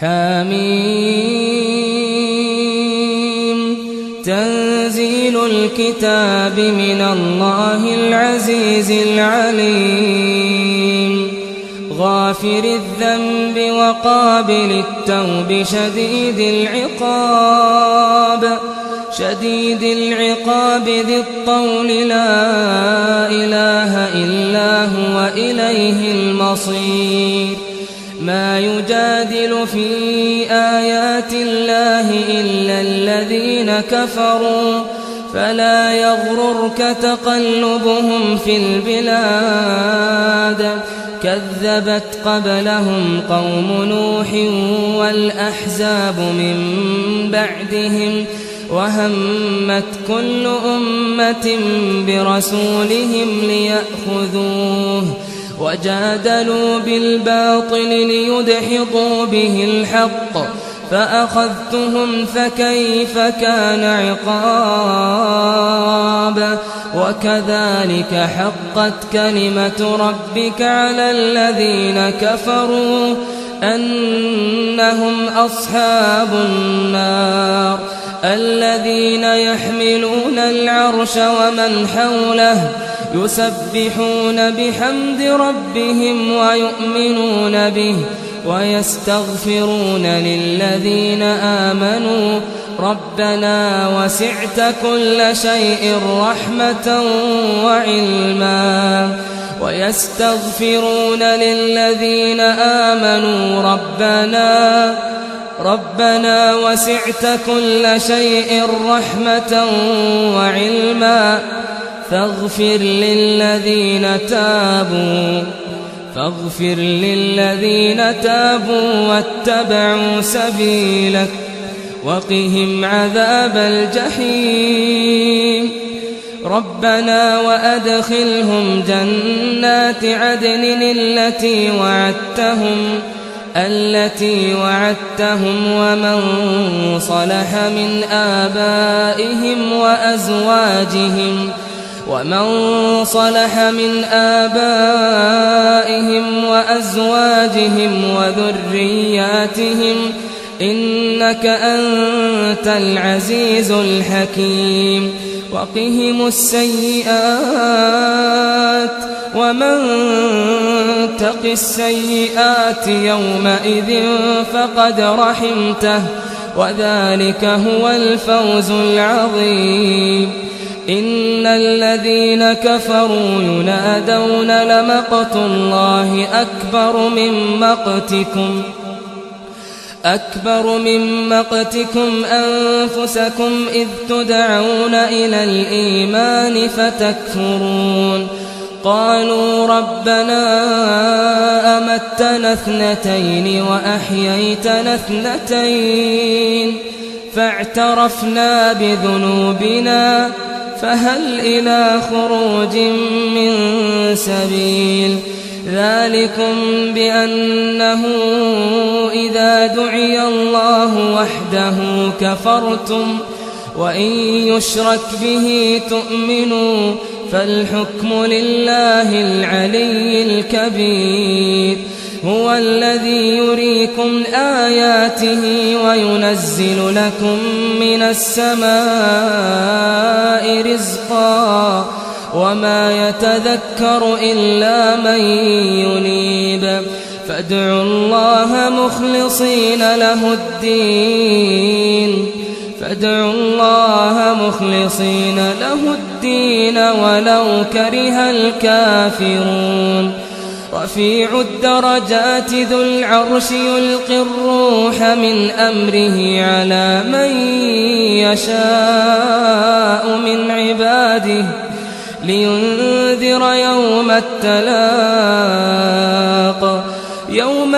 حميم تنزيل الكتاب من الله العزيز العليم غافر الذنب وقابل التوب شديد العقاب ذي الطول لا إله إلا هو إليه المصير ما يجادل في آيات الله إلا الذين كفروا فلا يغررك تقلبهم في البلاد كذبت قبلهم قوم نوح والأحزاب من بعدهم وهمت كل أمة برسولهم ليأخذوه وجادلوا بالباطل ليدحضوا به الحق فأخذتهم فكيف كان عقاب وكذلك حقت كلمة ربك على الذين كفروا أنهم أصحاب النار الذين يحملون العرش ومن حوله يسبحون بحمد ربهم ويؤمنون به ويستغفرون للذين آمنوا ربنا وسعت كل شيء رحمة وعلما ويستغفرون للذين آمنوا ربنا وسعت كل شيء رحمة وعلما فاغفر للذين تابوا واتبعوا سبيلك وقهم عذاب الجحيم ربنا وأدخلهم جنات عدن التي وعدتهم ومن صلح من آبائهم وأزواجهم وذرياتهم إنك أنت العزيز الحكيم وقهم السيئات ومن تق السيئات يومئذ فقد رحمته وذلك هو الفوز العظيم إن الذين كفروا ينادون لمقت الله أكبر من مقتكم أنفسكم إذ تدعون إلى الإيمان فتكفرون قالوا ربنا أمتنا اثنتين وأحييتنا اثنتين فاعترفنا بذنوبنا فهل إلى خروج من سبيل ذلكم بأنه إذا دعي الله وحده كفرتم وإن يشرك به تؤمنوا فالحكم لله العلي الكبير هو الذي يريكم آياته وينزل لكم من السماء رزقا وما يتذكر إلا من ينيب فادعوا الله مخلصين له الدين ولو كره الكافرون رفيع الدرجات ذو العرش يلقي الروح من أمره على من يشاء من عباده لينذر يوم التلاق يوم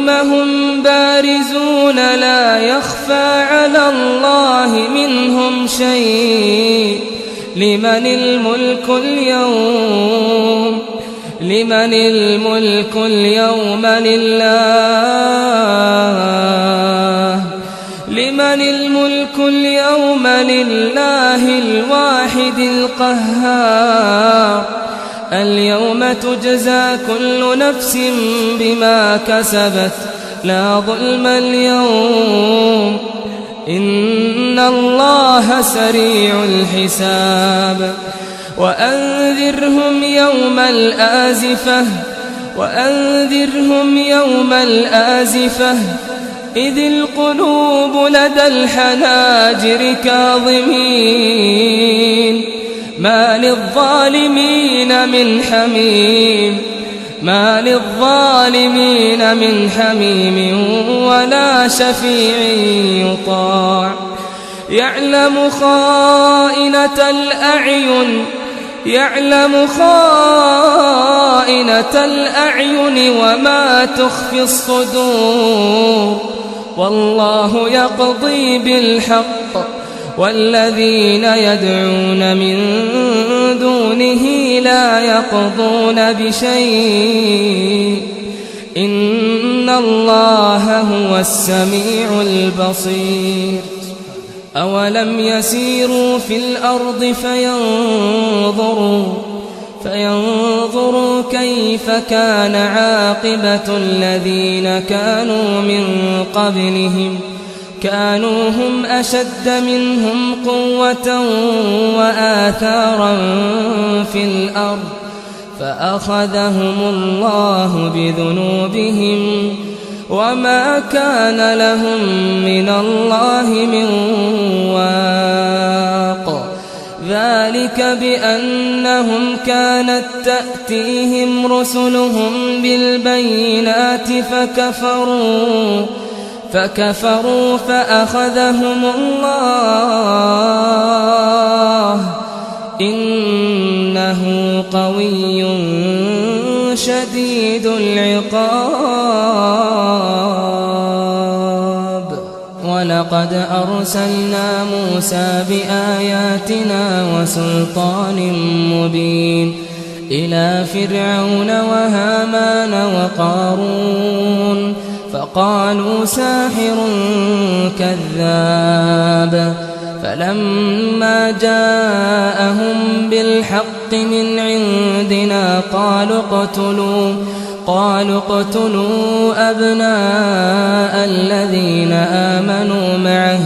هم بارزون لا يخفى على الله منهم شيء لمن الملك اليوم لله الواحد القهار اليوم تجزى كل نفس بما كسبت لا ظلم اليوم إن الله سريع الحساب وأنذرهم يوم الآزفة إذ القلوب لدى الحناجر كاظمين ما للظالمين من حميم ولا شفيع يطاع يعلم خائنة الأعين وما تخفي الصدور والله يقضي بالحق والذين يدعون من دونه لا يقضون بشيء إن الله هو السميع البصير أولم يسيروا في الأرض فينظروا كيف كان عاقبة الذين كانوا من قبلهم كانوا هم أشد منهم قوة وآثارا في الأرض فأخذهم الله بذنوبهم وما كان لهم من الله من واق ذلك بأنهم كانت تأتيهم رسلهم بالبينات فكفروا فأخذهم الله إنه قوي شديد العقاب ولقد أرسلنا موسى بآياتنا وسلطان مبين إلى فرعون وهامان وقارون فقالوا ساحر كذاب فلما جاءهم بالحق من عندنا قالوا اقتلوا أبناء الذين آمنوا معه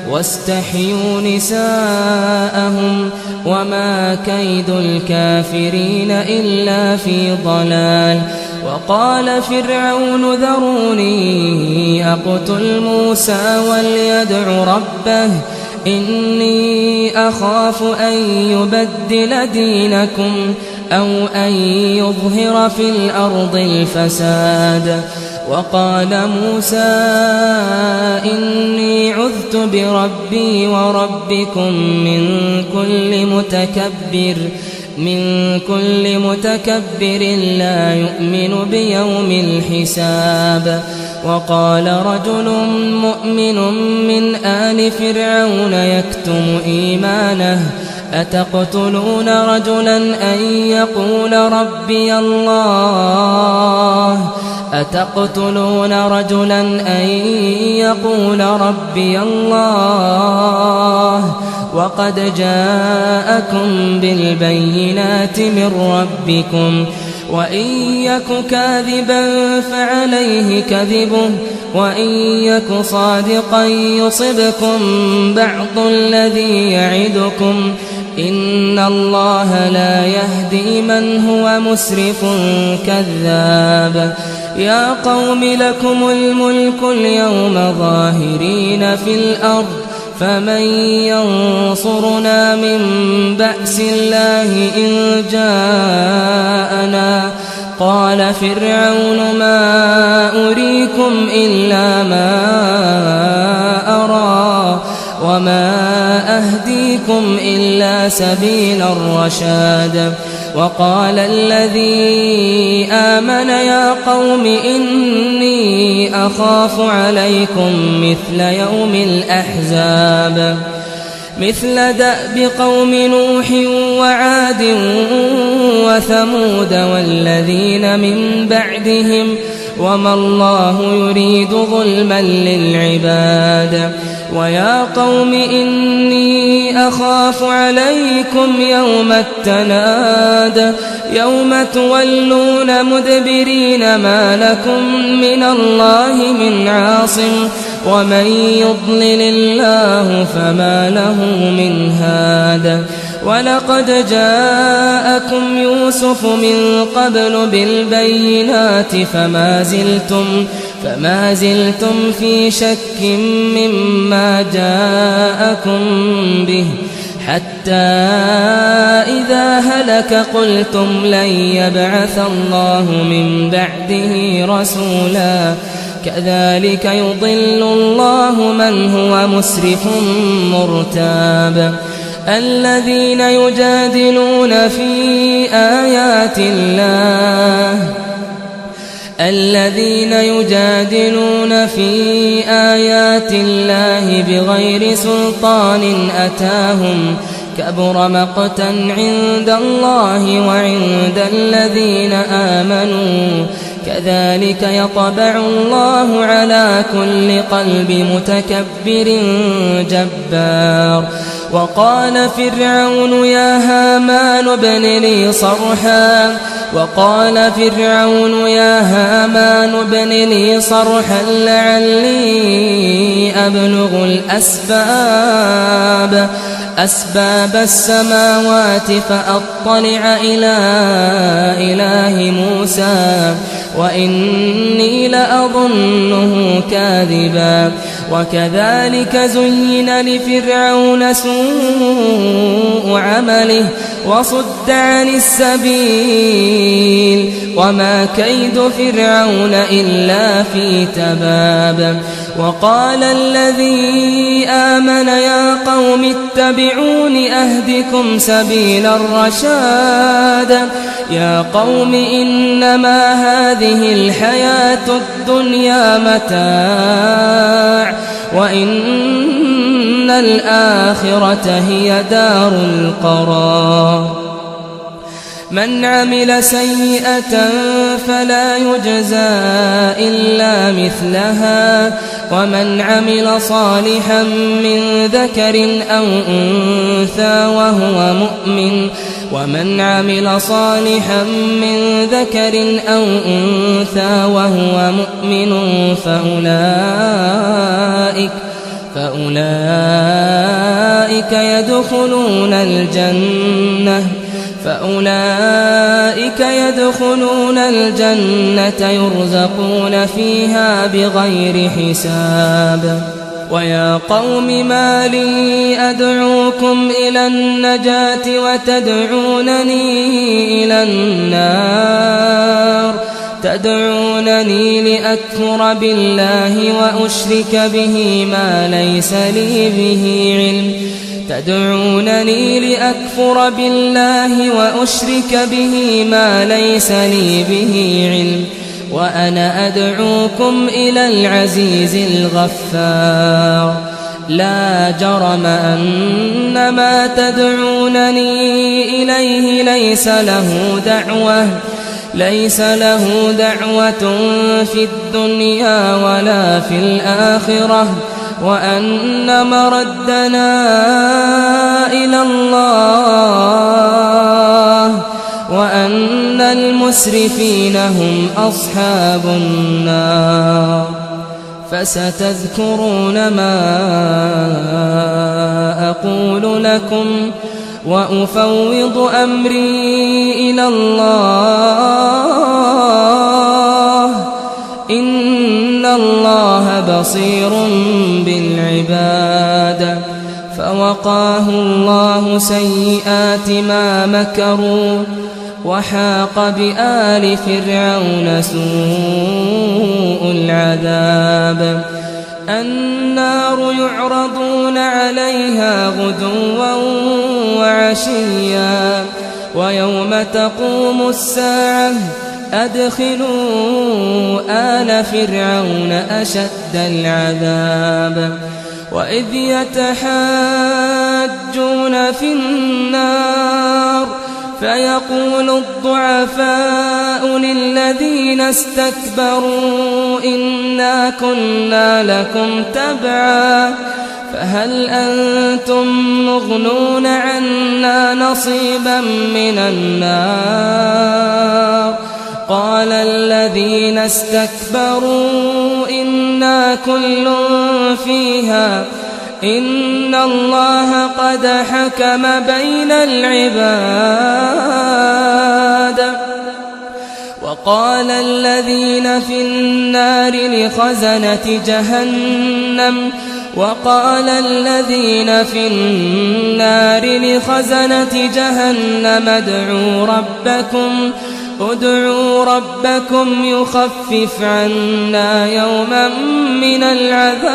واستحيوا نساءهم وما كيد الكافرين إلا في ضلال وقال فرعون ذروني أقتل موسى وليدع ربه إني أخاف أن يبدل دينكم أو أن يظهر في الأرض الفساد وقال موسى إني عذت بربي وربكم من كل متكبر لا يؤمن بيوم الحساب وقال رجل مؤمن من آل فرعون يكتم إيمانه أتقتلون رجلا أن يقول ربي الله وقد جاءكم بالبينات من ربكم وإن يك كاذبا فعليه كذبه وإن يك صادقا يصبكم بعض الذي يعدكم إن الله لا يهدي من هو مسرف كذاب يا قوم لكم الملك اليوم ظاهرين في الأرض فمن ينصرنا من بأس الله إن جاءنا قال فرعون ما أريكم إلا ما أرى وما أهديكم إلا سبيل الرشاد وقال الذي آمن يا قوم إني أخاف عليكم مثل يوم الأحزاب مثل دأب قوم نوح وعاد وثمود والذين من بعدهم وما الله يريد ظلما للعباد. ويا قوم إني أخاف عليكم يوم التناد يوم تولون مدبرين ما لكم من الله من عاصم ومن يضلل الله فما له من هاد. ولقد جاءكم يوسف من قبل بالبينات فما زلتم في شك مما جاءكم به حتى إذا هلك قلتم لن يبعث الله من بعده رسولا كذلك يضل الله من هو مسرف مرتاب. الذين يجادلون في آيات الله بغير سلطان أتاهم كبر مقتا عند الله وعند الذين آمنوا كذلك يطبع الله على كل قلب متكبر جبار. وقال فرعون يا هامان ابن لي صرحا لعلي أبلغ أسباب السماوات فأطلع إلى إله موسى وإني لأظنه كاذبا. وكذلك زين لفرعون سوء عمله وصد عن السبيل وما كيد فرعون إلا في تباب. وقال الذي آمن يا قوم اتبعون أهدكم سبيل الرشاد. يا قوم إنما هذه الحياة الدنيا متاع وإن الآخرة هي دار القرار. من عمل سيئة فلا يجزى إلا مثلها ومن عمل صالحا من ذكر أو أنثى وهو مؤمن فأولئك يدخلون الجنة يرزقون فيها بغير حساب. ويا قوم ما لي أدعوكم إلى النجاة وتدعونني إلى النار تدعونني لأكفر بالله وأشرك به ما ليس لي به علم وأنا أدعوكم إلى العزيز الغفار. لا جرم أن ما تدعونني إليه ليس له دعوة في الدنيا ولا في الآخرة وأن مردنا إلى الله وأن المسرفين هم أصحاب النار. فستذكرون ما أقول لكم وأفوض أمري إلى الله إن الله بصير بالعباد. فوقاه الله سيئات ما مكروا وحاق بآل فرعون سوء العذاب. النار يعرضون عليها غدوا وعشيا ويوم تقوم الساعة أدخلوا آل فرعون أشد العذاب. وإذ يتحاجون في النار فيقول الضعفاء للذين استكبروا إنا كنا لكم تبعا فهل أنتم مغنون عنا نصيبا من النار قال الذين استكبروا إنا كل فيها إن الله قد حكم بين العباد وقال الذين في النار لخزنة جهنم ادعوا ربكم يخفف عنا يوما من العذاب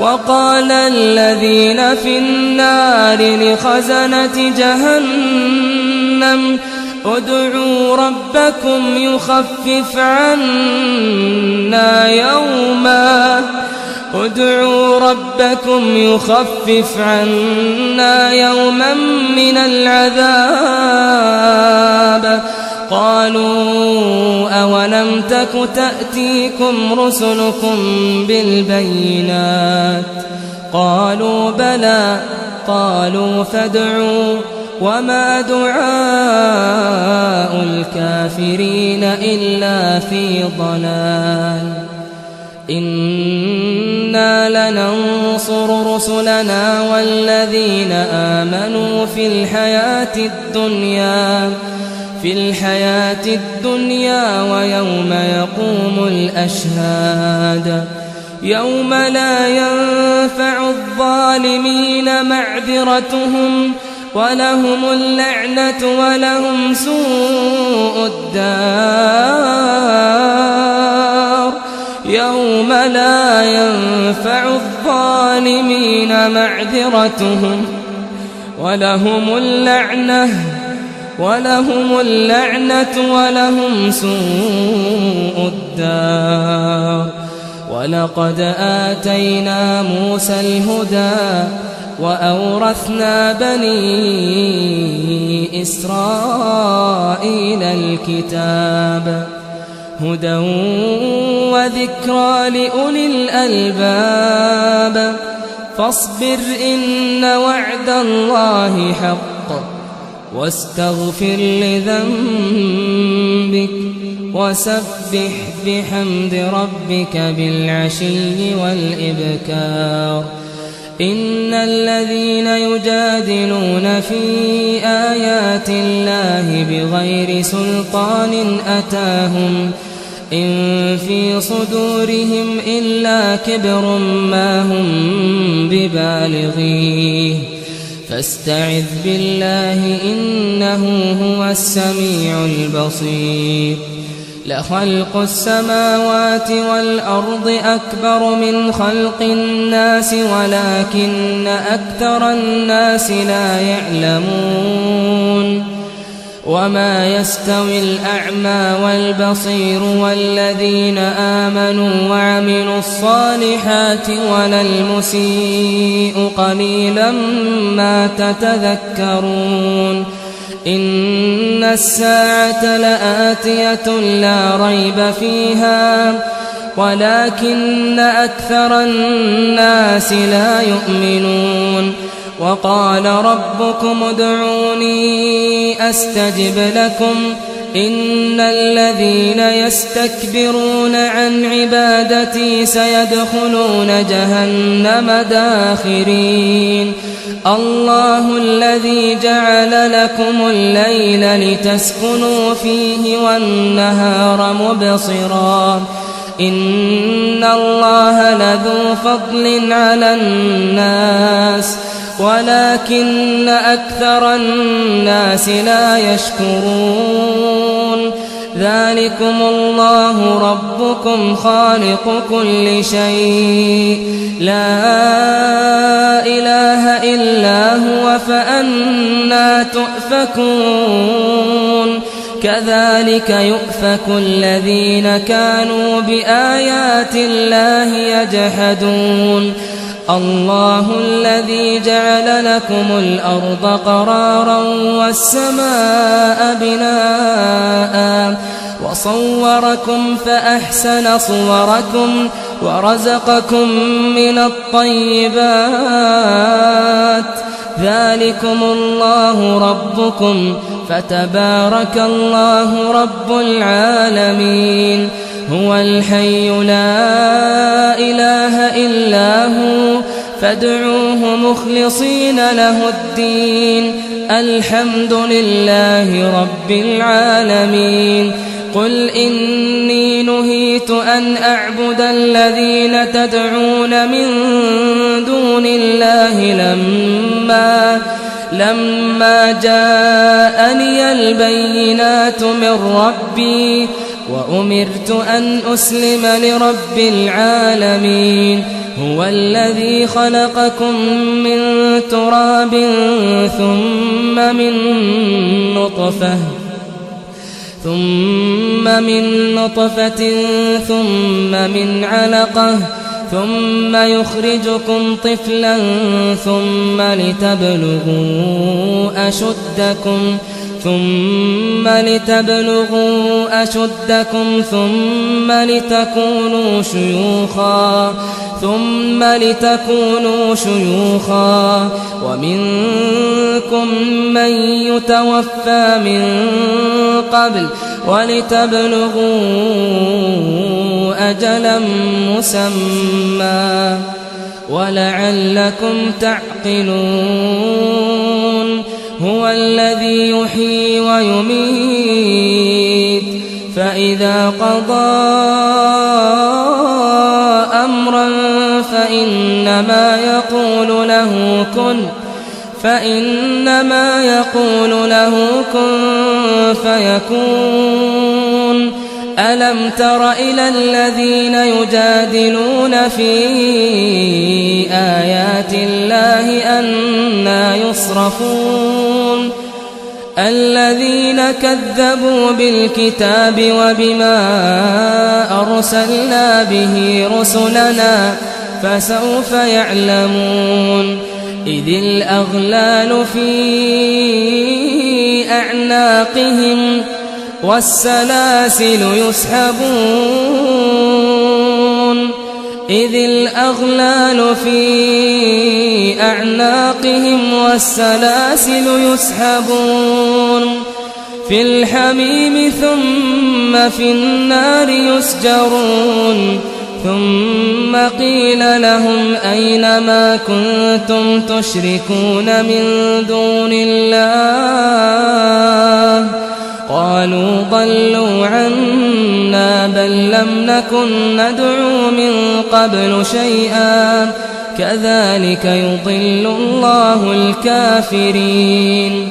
وقال الذين في النار لخزنة جهنم ادعوا ربكم يخفف عنا يوما من العذاب قالوا أولم تك تأتيكم رسلكم بالبينات قالوا بلى قالوا فادعوا وما دعاء الكافرين إلا في ضلال إنا لننصر رسلنا والذين آمنوا في الحياة الدنيا ويوم يقوم الأشهاد يوم لا ينفع الظالمين معذرتهم ولهم اللعنة ولهم سوء الدار يوم لا ينفع الظالمين معذرتهم ولهم اللعنة ولهم سوء الدار ولقد آتينا موسى الهدى وأورثنا بني إسرائيل الكتاب هدى وذكرى لأولي الألباب فاصبر إن وعد الله حق واستغفر لذنبك وسبح بحمد ربك بالعشي والإبكار إن الذين يجادلون في آيات الله بغير سلطان أتاهم إن في صدورهم إلا كبر ما هم ببالغيه فاستعذ بالله إنه هو السميع البصير لخلق السماوات والأرض أكبر من خلق الناس ولكن أكثر الناس لا يعلمون وما يستوي الأعمى والبصير والذين آمنوا وعملوا الصالحات ولا المسيء قليلا ما تتذكرون إن الساعة لآتية لا ريب فيها ولكن أكثر الناس لا يؤمنون وقال ربكم ادعوني أستجب لكم إن الذين يستكبرون عن عبادتي سيدخلون جهنم داخرين الله الذي جعل لكم الليل لتسكنوا فيه والنهار مبصرا إن الله لذو فضل على الناس ولكن أكثر الناس لا يشكرون ذلكم الله ربكم خالق كل شيء لا إله إلا هو فأنى تؤفكون كذلك يؤفك الذين كانوا بآيات الله يجحدون الله الذي جعل لكم الأرض قرارا والسماء بناء وصوركم فأحسن صوركم ورزقكم من الطيبات ذلكم الله ربكم فتبارك الله رب العالمين هو الحي لا إله إلا هو فادعوه مخلصين له الدين الحمد لله رب العالمين قل إني نهيت أن أعبد الذين تدعون من دون الله لما جاءني البينات من ربي وأمرت أن أسلم لرب العالمين هو الذي خلقكم من تراب ثم من نطفة ثم من علقة ثم يخرجكم طفلا ثم لتبلغوا أشدكم ثم لتكونوا شيوخا ومنكم من يتوفى من قبل ولتبلغوا أجلا مسمى ولعلكم تعقلون هو الذي يحيي ويميت فإذا قضى أمرا فإنما يقول له كن فيكون ألم تر إلى الذين يجادلون في آيات الله أنى يصرفون الذين كذبوا بالكتاب وبما أرسلنا به رسلنا فسوف يعلمون إذ الأغلال في أعناقهم والسلاسل يسحبون إذ الأغلال في أعناقهم والسلاسل يسحبون في الحميم ثم في النار يسجرون ثم قيل لهم أين ما كنتم تشركون من دون الله قالوا ضلوا عنا بل لم نكن ندعو من قبل شيئا كذلك يضل الله الكافرين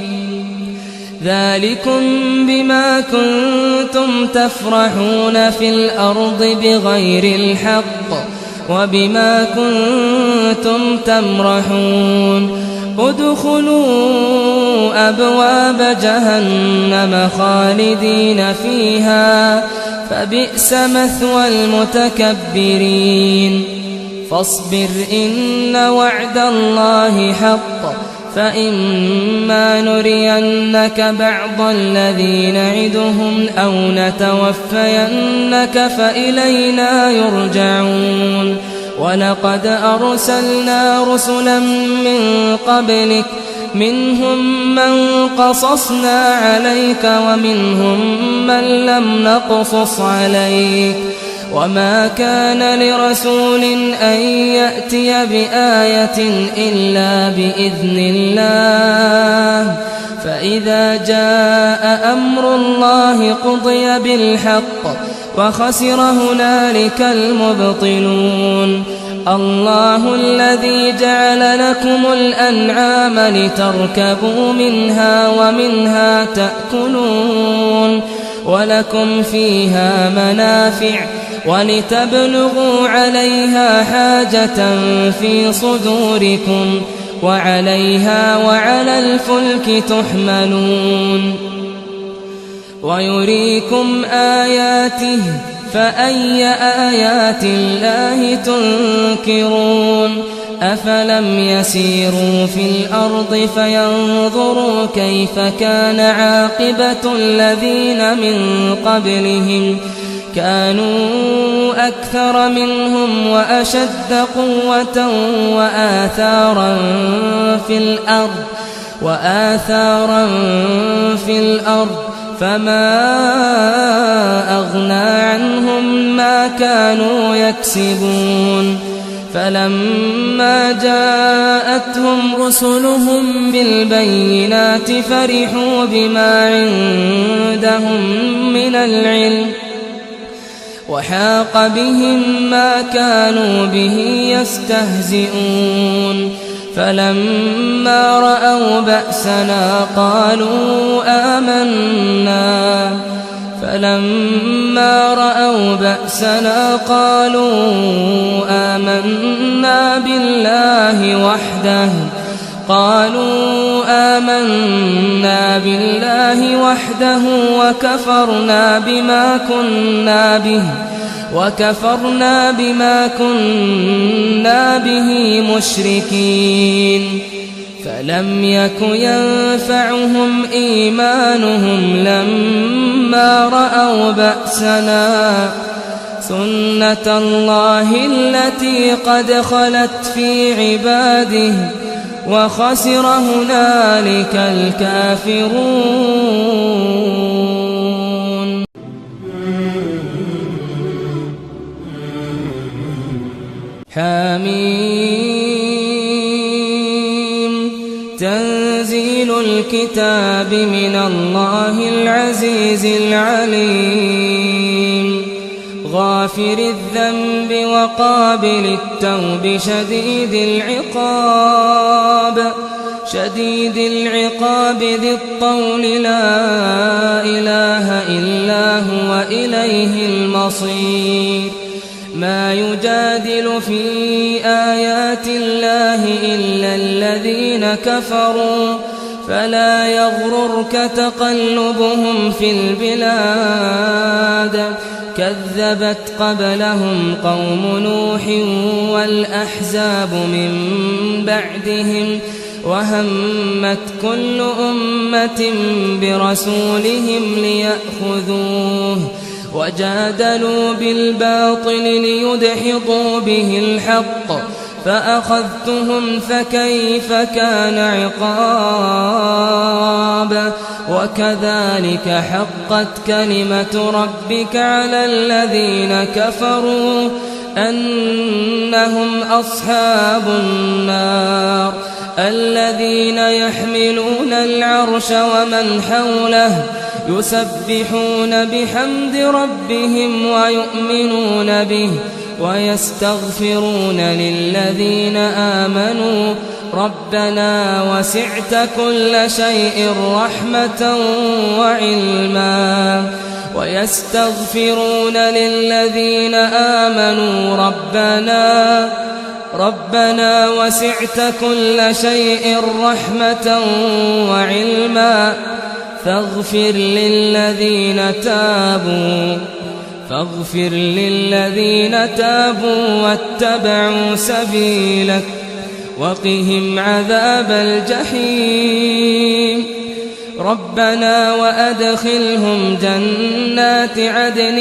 ذلكم بما كنتم تفرحون في الأرض بغير الحق وبما كنتم تمرحون ادخلوا أبواب جهنم خالدين فيها فبئس مثوى المتكبرين فاصبر إن وعد الله حق فإما نرينك بعض الذي نعدهم أو نتوفينك فإلينا يرجعون ولقد أرسلنا رسلا من قبلك منهم من قصصنا عليك ومنهم من لم نقصص عليك وما كان لرسول أن يأتي بآية إلا بإذن الله فإذا جاء أمر الله قضي بالحق وخسر هنالك المبطلون الله الذي جعل لكم الأنعام لتركبوا منها ومنها تأكلون ولكم فيها منافع ولتبلغوا عليها حاجة في صدوركم وعليها وعلى الفلك تحملون ويريكم آياته فأي آيات الله تنكرون أفلم يسيروا في الأرض فينظروا كيف كان عاقبة الذين من قبلهم كانوا أكثر منهم وأشد قوة وآثارا في الأرض فما أغنى عنهم ما كانوا يكسبون فلما جاءتهم رسلهم بالبينات فرحوا بما عندهم من العلم وحاق بهم ما كانوا به يستهزئون فلما رأوا بأسنا قالوا آمنا بالله وحده وكفرنا بما كنا به مشركين فلم يك ينفعهم إيمانهم لما رأوا بأسنا سنة الله التي قد خلت في عباده وخسر هنالك الكافرون. حميم تنزيل الكتاب من الله العزيز العليم غافر الذنب وقابل التوب شديد العقاب ذي الطول لا إله إلا هو إليه المصير ما يجادل في آيات الله إلا الذين كفروا فلا يغررك تقلبهم في البلاد كذبت قبلهم قوم نوح والأحزاب من بعدهم وهمت كل أمة برسولهم ليأخذوه وجادلوا بالباطل ليدحضوا به الحق فأخذتهم فكيف كان عقاب وكذلك حقت كلمة ربك على الذين كفروا أنهم أصحاب النار الذين يحملون العرش ومن حوله يسبحون بحمد ربهم ويؤمنون به ويستغفرون للذين آمنوا ربنا وسعت كل شيء رحمة وعلما ويستغفرون للذين آمنوا ربنا وسعت كل شيء رحمة وعلما فاغفر للذين تابوا واتبعوا سبيلك وقهم عذاب الجحيم ربنا وأدخلهم جنات عدن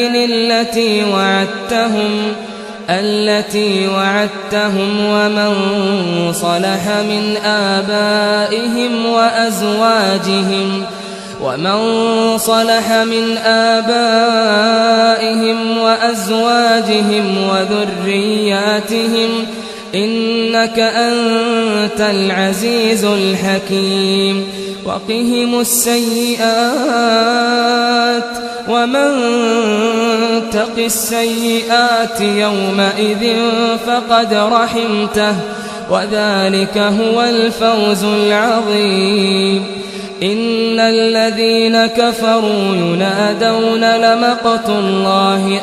التي وعدتهم ومن صلح من آبائهم وأزواجهم وذرياتهم إنك أنت العزيز الحكيم وقهم السيئات ومن تق السيئات يومئذ فقد رحمته وذلك هو الفوز العظيم إن الذين كفروا ينادون لمقت الله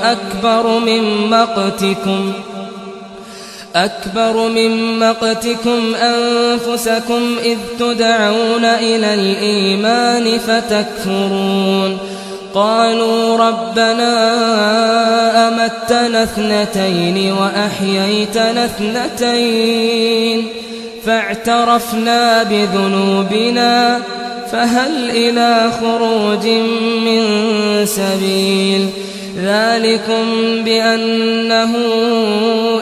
أكبر من مقتكم أنفسكم إذ تدعون إلى الإيمان فتكفرون قالوا ربنا أمتنا اثنتين وأحييتنا اثنتين فاعترفنا بذنوبنا فهل إلى خروج من سبيل ذلكم بأنه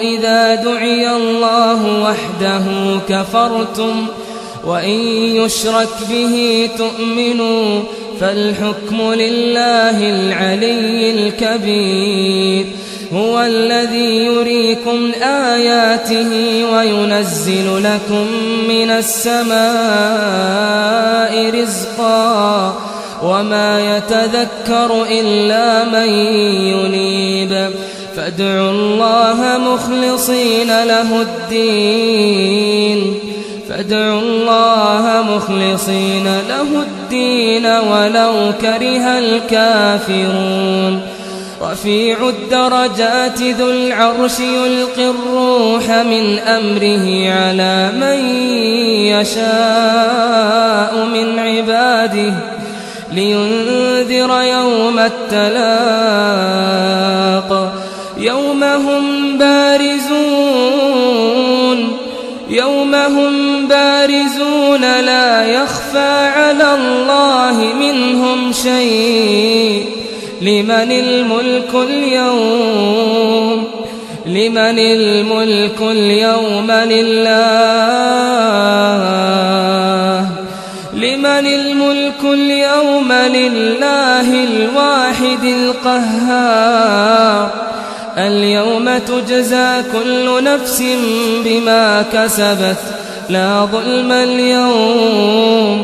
إذا دعي الله وحده كفرتم وإن يشرك به تؤمنوا فالحكم لله العلي الكبير هو الذي يريكم آياته وينزل لكم من السماء رزقا وما يتذكر إلا من ينيب فادعوا الله مخلصين له الدين ولو كره الكافرون رفيع الدرجات ذو العرش يلقي الروح من أمره على من يشاء من عباده لينذر يوم التلاق يوم هم بارزون لا يخفى على الله منهم شيء لمن الملك اليوم لله الواحد القهار اليوم تجزى كل نفس بما كسبت لا ظلم اليوم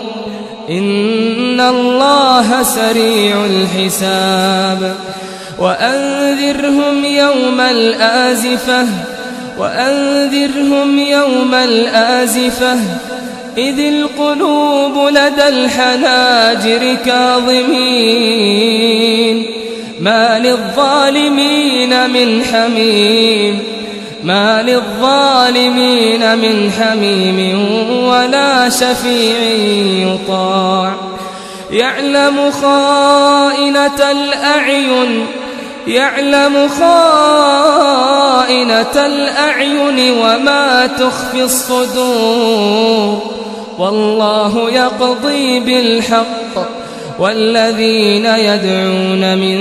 إن الله سريع الحساب وأنذرهم يوم الآزفة إذ القلوب لدى الحناجر كاظمين ما للظالمين من حميم ولا شفيع يطاع يعلم خائنة الأعين وما تخفي الصدور والله يقضي بالحق والذين يدعون من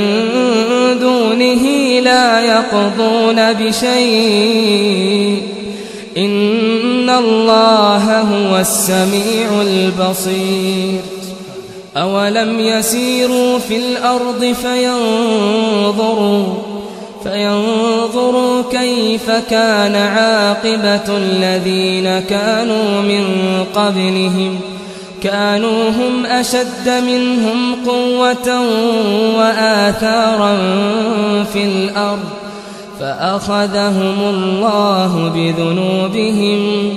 دونه لا يقضون بشيء إن الله هو السميع البصير أولم يسيروا في الأرض فينظروا كيف كان عاقبة الذين كانوا من قبلهم كانوا هم أشد منهم قوة وآثارا في الأرض فأخذهم الله بذنوبهم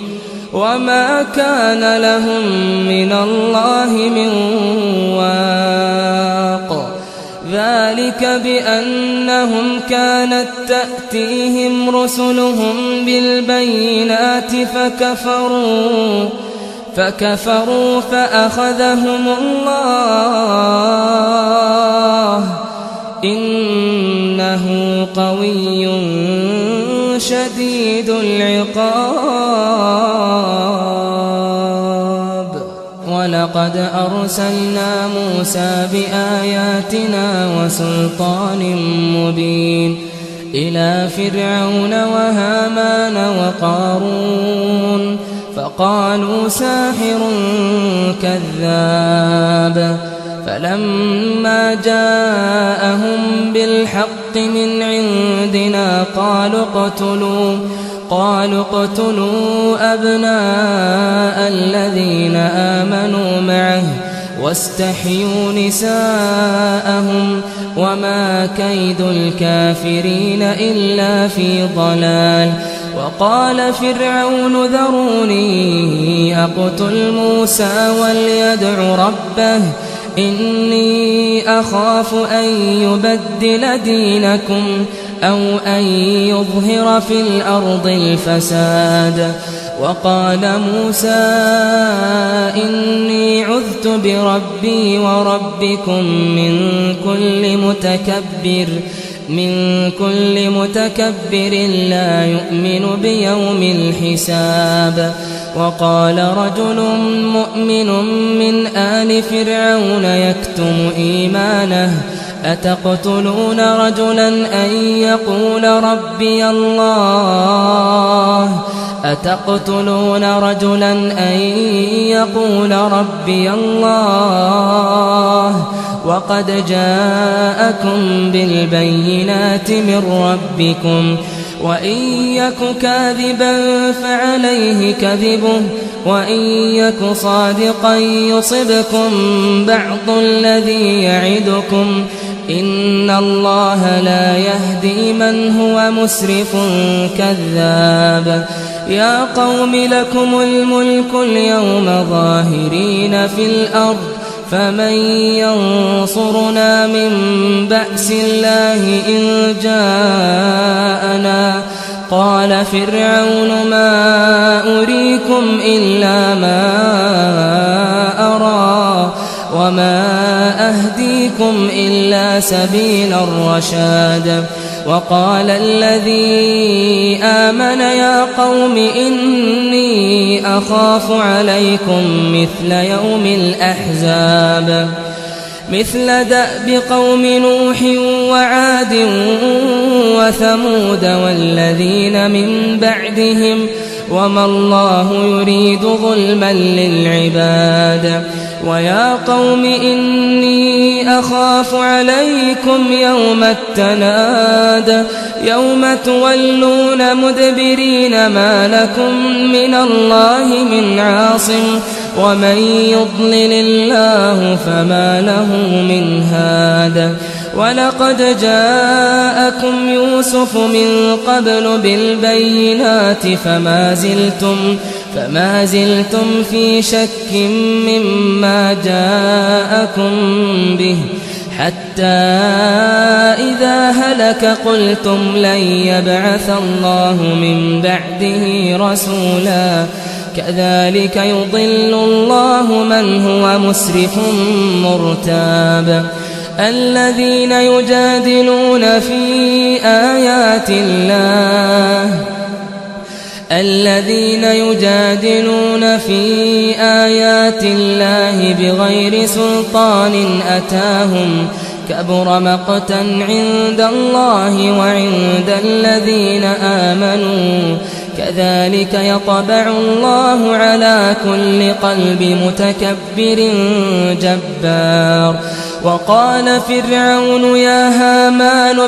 وما كان لهم من الله من واق ذلك بأنهم كانت تأتيهم رسلهم بالبينات فكفروا فأخذهم الله إنه قوي شديد العقاب ولقد أرسلنا موسى بآياتنا وسلطان مبين إلى فرعون وهامان وقارون فقالوا ساحر كذاب فلما جاءهم بالحق من عندنا قالوا اقتلوا أبناء الذين آمنوا معه واستحيوا نساءهم وما كيد الكافرين إلا في ضلال وقال فرعون ذروني أقتل موسى وليدع ربه إني أخاف أن يبدل دينكم أو أن يظهر في الأرض الفساد. وقال موسى إني عذت بربي وربكم من كل متكبر لا يؤمن بيوم الحساب. وقال رجل مؤمن من آل فرعون يكتم إيمانه أتقتلون رجلا أن يقول ربي الله وقد جاءكم بالبينات من ربكم وإن يك كاذبا فعليه كذبه وإن يك صادقا يصبكم بعض الذي يعدكم إن الله لا يهدي من هو مسرف كذاب. يا قوم لكم الملك اليوم ظاهرين في الأرض فمن ينصرنا من بأس الله إن جاءنا. قال فرعون ما أريكم إلا ما أرى وما أهديكم إلا سبيل الرشاد. وقال الذي آمن يا قوم إني أخاف عليكم مثل يوم الأحزاب مثل دأب قوم نوح وعاد وثمود والذين من بعدهم وما الله يريد ظلما للعباد. ويا قوم إني أخاف عليكم يوم التناد يوم تولون مدبرين ما لكم من الله من عاصم ومن يضلل الله فما له من هاد. ولقد جاءكم يوسف من قبل بالبينات فما زلتم في شك مما جاءكم به حتى إذا هلك قلتم لن يبعث الله من بعده رسولا كذلك يضل الله من هو مسرف مرتاب. الذين يجادلون في آيات الله بغير سلطان أتاهم كبر مقتا عند الله وعند الذين آمنوا كذلك يطبع الله على كل قلب متكبر جبار. وقال فرعون يا هامان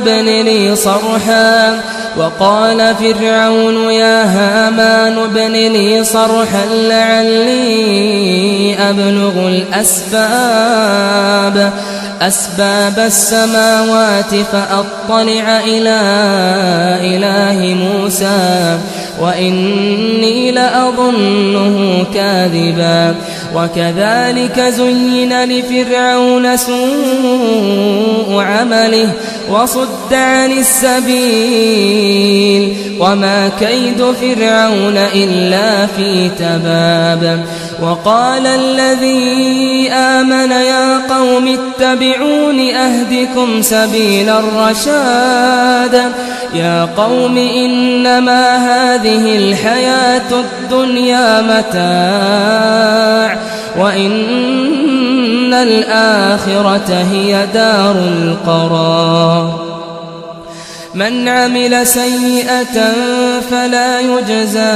ابن لي صرحا لعلي أبلغ أسباب السماوات فأطلع إلى إله موسى وإني لأظنه كاذبا. وكذلك زين لفرعون سوء عمله وصد عن السبيل وما كيد فرعون إلا في تباب. وقال الذي آمن يا قوم اتبعون أهدكم سبيل الرشاد. يا قوم إنما هذه الحياة الدنيا متاع وإن الآخرة هي دار القرار. من عمل سيئة فلا يجزى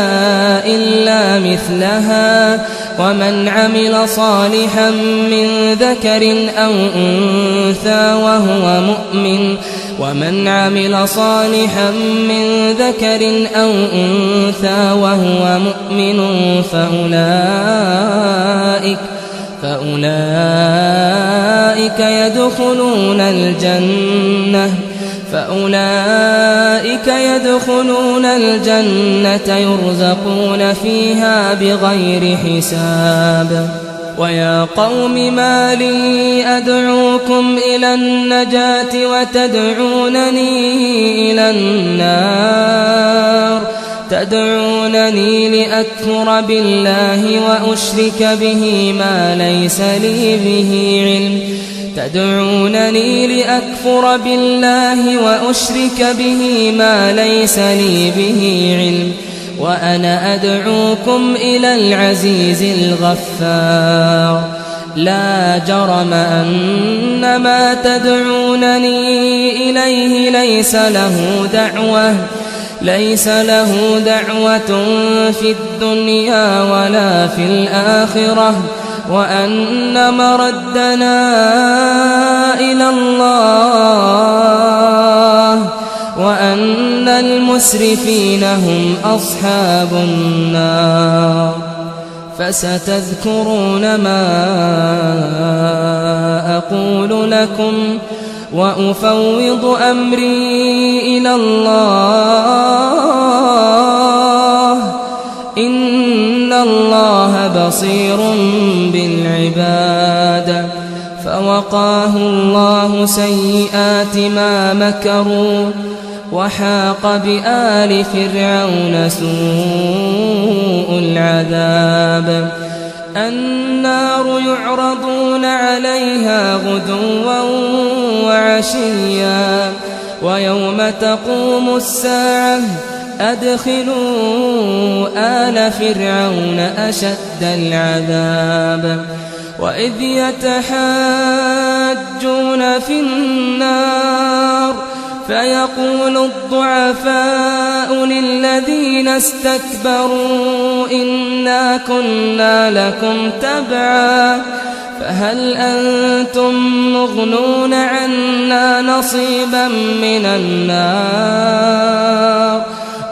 إلا مثلها ومن عمل صالحا من ذكر أو أنثى وهو مؤمن فأولئك يدخلون الجنة يرزقون فيها بغير حساب. ويا قوم ما لي أدعوكم إلى النجاة وتدعونني إلى النار تدعونني لأكفر بالله وأشرك به ما ليس لي به علم تدعونني لأكفر بالله وأشرك به ما ليس لي به علم وأنا أدعوكم إلى العزيز الغفار لا جرم أن ما تدعونني إليه ليس له دعوة في الدنيا ولا في الآخرة وأن مردنا إلى الله وأن المسرفين هم أصحاب النار فستذكرون ما أقول لكم وأفوض أمري إلى الله إن الله بصير بالعباد فوقاه الله سيئات ما مكروا وحاق بآل فرعون سوء العذاب النار يعرضون عليها غدوا وعشيا ويوم تقوم الساعة أدخلوا آل فرعون أشد العذاب وإذ يتحاجون في النار فيقول الضعفاء للذين استكبروا إنا كنا لكم تبعا فهل أنتم مغنون عنا نصيبا من النار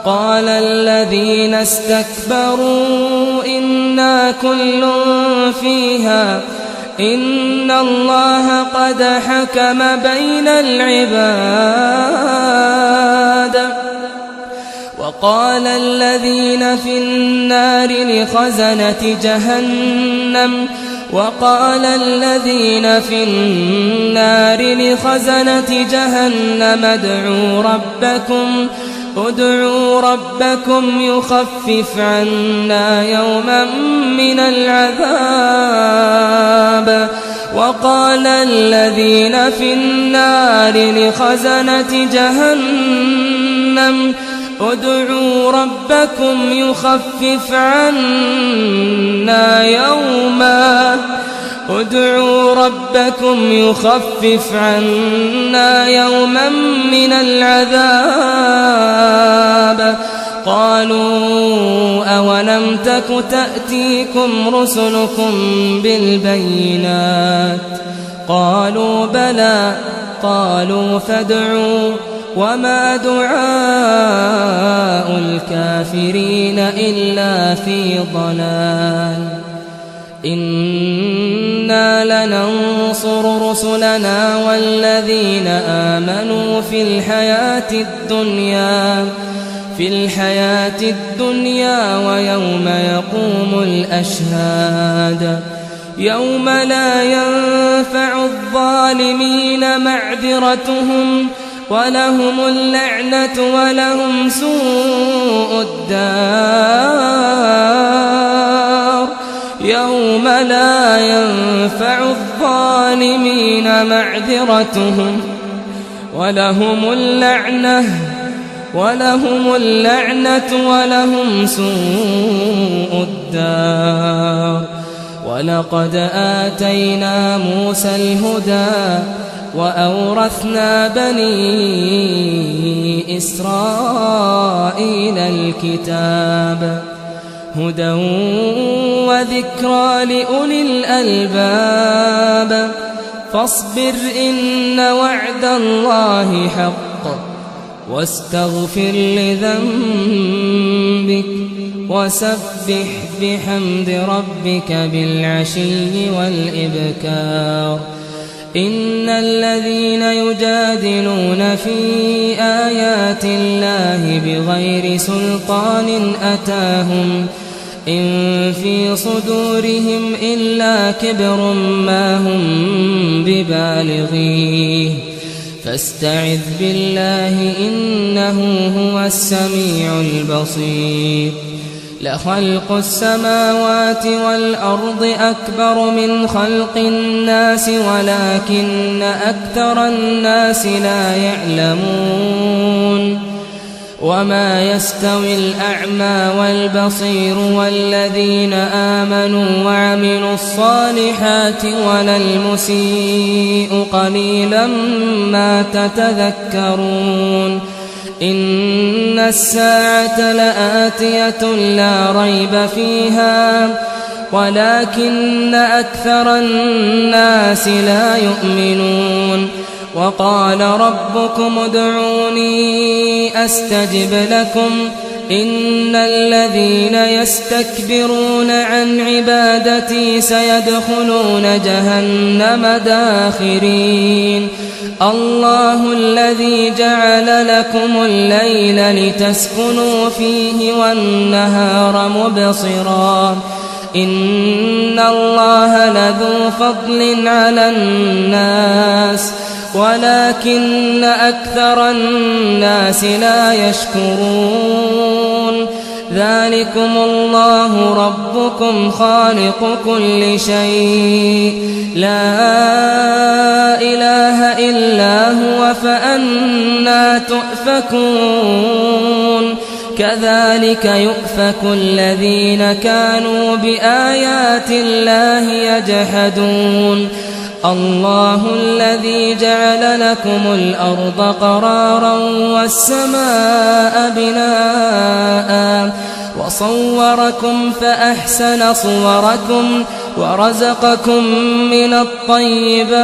قال الذين استكبروا إنا كل فيها إن الله قد حكم بين العباد وقال الذين في النار لخزنة جهنم ادعوا ربكم يخفف عنا يوما من العذاب وقال الذين في النار لخزنة جهنم ادعوا ربكم يخفف عنا يوما من العذاب قالوا أولم تك تأتيكم رسلكم بالبينات قالوا بلى قالوا فادعوا وما دعاء الكافرين إلا في ضلال إنا لننصر رسلنا والذين آمنوا في الحياة الدنيا ويوم يقوم الأشهاد يوم لا ينفع الظالمين معذرتهم ولهم اللعنة ولهم سوء الدار يوم لا ينفع الظالمين معذرتهم ولهم اللعنة ولهم سوء الدار ولقد آتينا موسى الهدى وأورثنا بني إسرائيل الكتاب هدى وذكرى لأولي الألباب فاصبر إن وعد الله حق واستغفر لذنبك وسبح بحمد ربك بالعشي والإبكار إن الذين يجادلون في آيات الله بغير سلطان إن في صدورهم إلا كبر ما هم ببالغيه فاستعذ بالله إنه هو السميع البصير لخلق السماوات والأرض أكبر من خلق الناس ولكن أكثر الناس لا يعلمون وما يستوي الأعمى والبصير والذين آمنوا وعملوا الصالحات ولا المسيء قليلا ما تتذكرون إن الساعة لآتية لا ريب فيها ولكن أكثر الناس لا يؤمنون وقال ربكم ادعوني أستجب لكم إن الذين يستكبرون عن عبادتي سيدخلون جهنم داخرين الله الذي جعل لكم الليل لتسكنوا فيه والنهار مبصرا إن الله لذو فضل على الناس ولكن أكثر الناس لا يشكرون ذلكم الله ربكم خالق كل شيء لا إله إلا هو فأنى تؤفكون كذلك يؤفك الذين كانوا بآيات الله يجحدون الله الذي جعل لكم الأرض قرارا والسماء بناء وصوركم فأحسن صوركم ورزقكم من الطيبات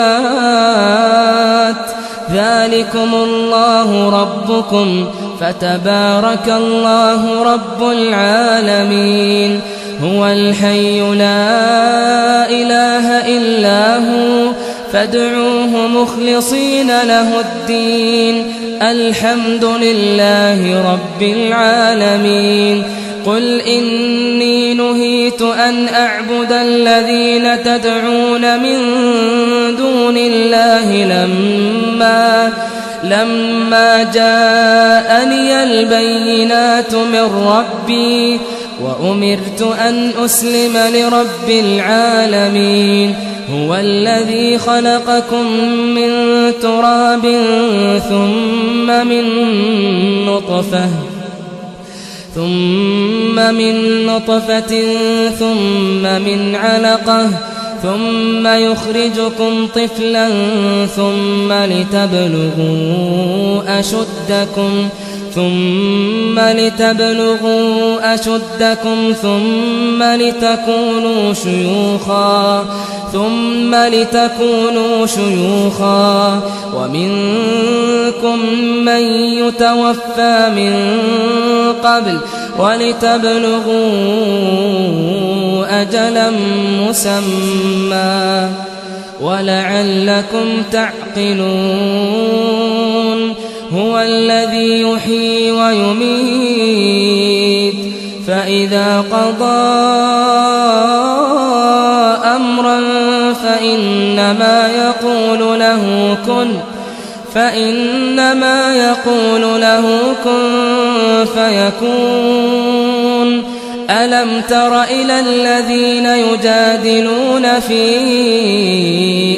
ذلكم الله ربكم فتبارك الله رب العالمين هو الحي لا إله إلا هو فادعوه مخلصين له الدين الحمد لله رب العالمين قل إني نهيت أن أعبد الذين تدعون من دون الله لما جاءني البينات من ربي وأمرت أن أسلم لرب العالمين هو الذي خلقكم من تراب ثم من نطفة ثم من علقة ثم يخرجكم طفلا ثم لتبلغوا أشدكم ثم لتكونوا شيوخا ومنكم من يتوفى من قبل ولتبلغوا أجلا مسمى ولعلكم تعقلون هو الذي يحيي ويميت فإذا قضى أمرا فإنما يقول له كن فيكون ألم تر إلى الذين يجادلون في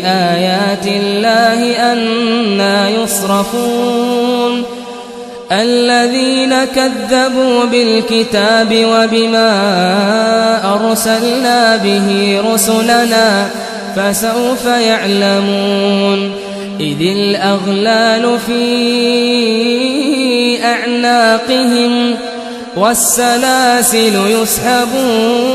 آيات الله أنى يصرفون الذين كذبوا بالكتاب وبما أرسلنا به رسلنا فسوف يعلمون إذ الأغلال في أعناقهم والسلاسل يسحبون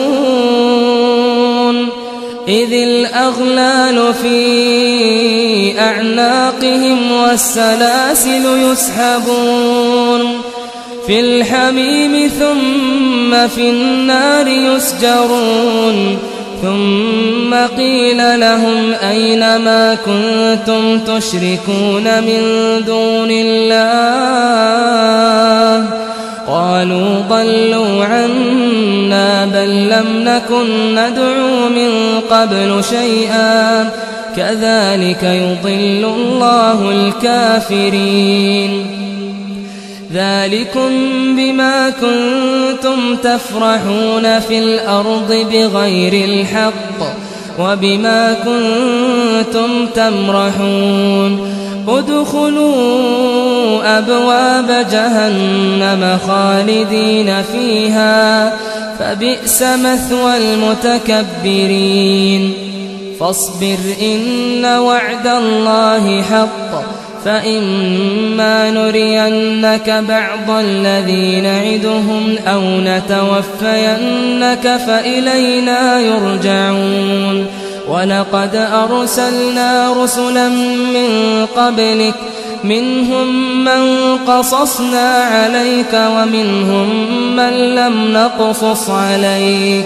إذ الأغلال في أعناقهم والسلاسل يسحبون في الحميم ثم في النار يسجرون ثم قيل لهم أين ما كنتم تشركون من دون الله قالوا ضلوا عنا كلا بل لم نكن ندعو من قبل شيئا كذلك يضل الله الكافرين ذلكم بما كنتم تفرحون في الأرض بغير الحق وبما كنتم تمرحون ادخلوا أبواب جهنم خالدين فيها فبئس مثوى المتكبرين فاصبر إن وعد الله حق فإما نرينك بعض الذي نعدهم أو نتوفينك فإلينا يرجعون ولقد أرسلنا رسلا من قبلك منهم من قصصنا عليك ومنهم من لم نقصص عليك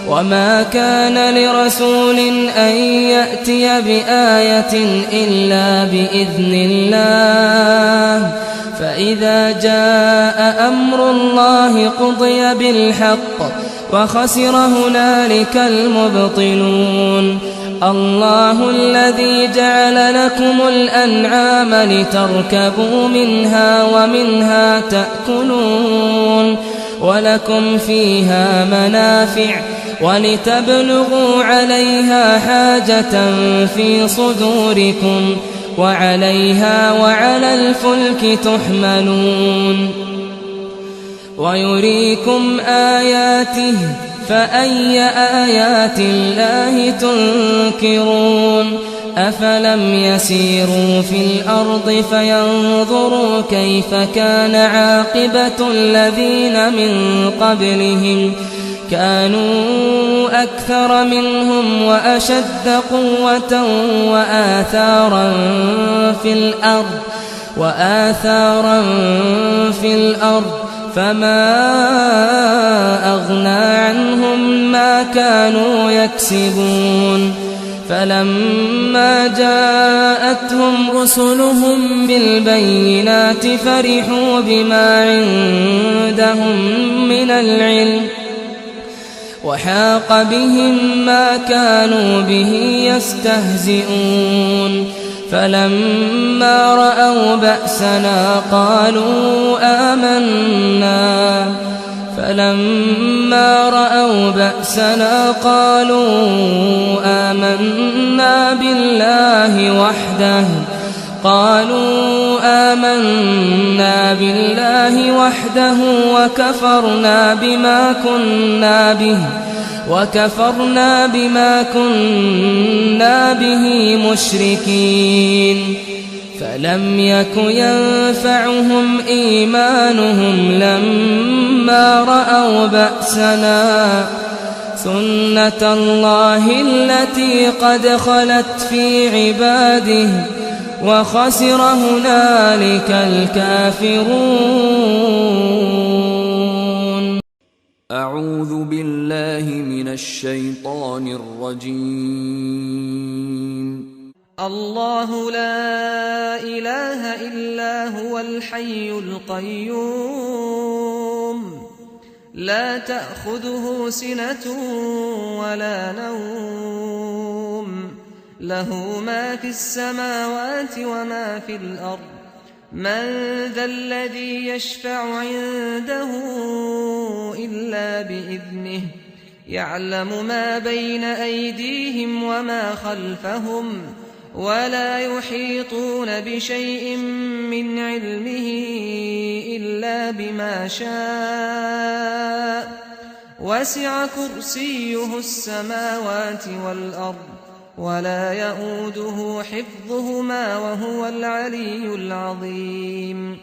وما كان لرسول أن يأتي بآية إلا بإذن الله فإذا جاء أمر الله قضي بالحق وخسر هنالك المبطلون الله الذي جعل لكم الأنعام لتركبوا منها ومنها تأكلون ولكم فيها منافع ولتبلغوا عليها حاجة في صدوركم وعليها وعلى الفلك تحملون ويريكم آياته فأي آيات الله تنكرون أفلم يسيروا في الأرض فينظروا كيف كان عاقبة الذين من قبلهم كانوا أكثر منهم وأشد قوة وآثارا في الأرض فما أغنى عنهم ما كانوا يكسبون فلما جاءتهم رسلهم بالبينات فرحوا بما عندهم من العلم وحاق بهم ما كانوا به يستهزئون فلما رأوا بأسنا قالوا آمنا بالله وحده وكفرنا بما كنا به مشركين فلم يك ينفعهم إيمانهم لما رأوا بأسنا سنة الله التي قد خلت في عباده وخسر هنالك الكافرون. أعوذ بالله من الشيطان الرجيم. الله لا إله إلا هو الحي القيوم لا تأخذه سنة ولا نوم له ما في السماوات وما في الأرض من ذا الذي يشفع عنده إلا بإذنه يعلم ما بين أيديهم وما خلفهم ولا يحيطون بشيء من علمه إلا بما شاء وسع كرسيه السماوات والأرض ولا يؤوده حفظهما وهو العلي العظيم.